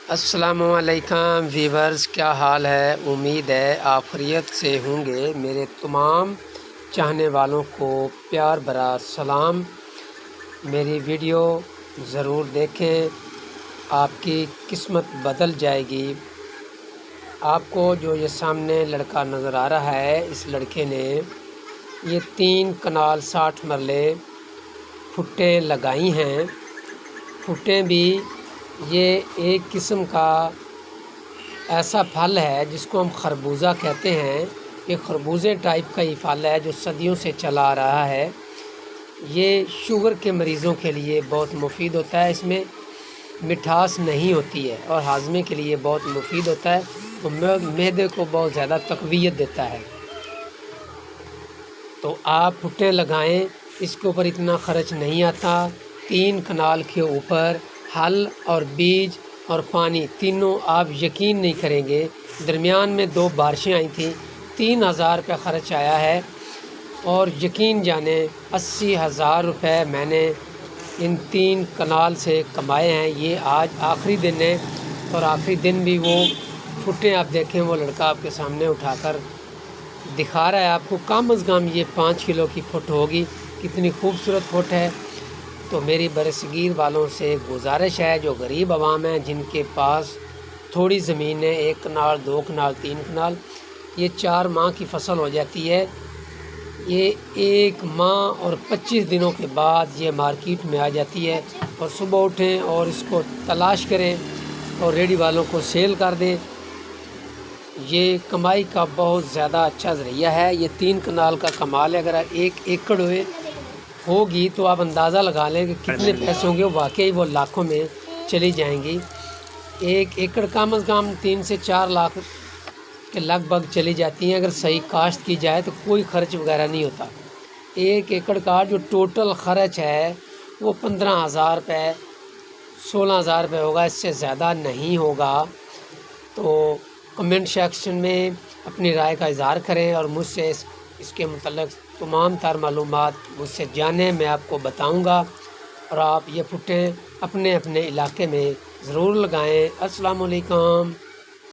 अस्सलामुअलैकुम वीवर्स, क्या हाल है। उम्मीद है आप खैरियत से होंगे। मेरे तमाम चाहने वालों को प्यार भरा सलाम। मेरी वीडियो ज़रूर देखें, आपकी किस्मत बदल जाएगी। आपको जो ये सामने लड़का नज़र आ रहा है, इस लड़के ने ये 3 कनाल 60 मरले फुटें लगाई हैं। फुटें भी ये एक किस्म का ऐसा फल है जिसको हम खरबूजा कहते हैं। ये खरबूजे टाइप का ही फल है जो सदियों से चला आ रहा है। ये शुगर के मरीज़ों के लिए बहुत मुफीद होता है। इसमें मिठास नहीं होती है और हाजमे के लिए बहुत मुफीद होता है। तो मैदे को बहुत ज़्यादा तक़वियत देता है। तो आप भुट्टे लगाएं, इसके ऊपर इतना ख़र्च नहीं आता। 3 कनाल के ऊपर हल और बीज और पानी तीनों आप यकीन नहीं करेंगे। दरमियान में 2 बारिशें आई थी, 3000 रुपये ख़र्च आया है। और यकीन जाने 80,000 रुपये मैंने इन 3 कनाल से कमाए हैं। ये आज आखिरी दिन है और आखिरी दिन भी वो फुटें आप देखें, वो लड़का आपके सामने उठाकर दिखा रहा है आपको। कम अज़ कम ये 5 किलो की फुट होगी। कितनी खूबसूरत फुट है। तो मेरी बरसगीर वालों से गुजारिश है, जो गरीब आवाम है, जिनके पास थोड़ी ज़मीन है, 1 कनाल 2 कनाल 3 कनाल, ये 4 माह की फ़सल हो जाती है। ये 1 माह और 25 दिनों के बाद ये मार्केट में आ जाती है। और सुबह उठें और इसको तलाश करें और रेडी वालों को सेल कर दें। ये कमाई का बहुत ज़्यादा अच्छा ज़रिया है। ये 3 कनाल का कमाल है। अगर 1 एकड़ होगी तो आप अंदाज़ा लगा लें कि कितने पैसे होंगे। वाकई वो लाखों में चली जाएंगी। 1 एकड़ कम अज़ कम 3 से 4 लाख के लगभग चली जाती हैं। अगर सही काश्त की जाए तो कोई ख़र्च वगैरह नहीं होता। 1 एकड़ का जो टोटल ख़र्च है वो 15,000 रुपये 16,000 रुपये होगा, इससे ज़्यादा नहीं होगा। तो कमेंट सेक्शन में अपनी राय का इज़हार करें और मुझसे इसके मतलब तमाम तर मालूमात मुझसे जानें। मैं आपको बताऊंगा और आप ये फुटें अपने अपने इलाके में ज़रूर लगाएं। अस्सलाम वालेकुम।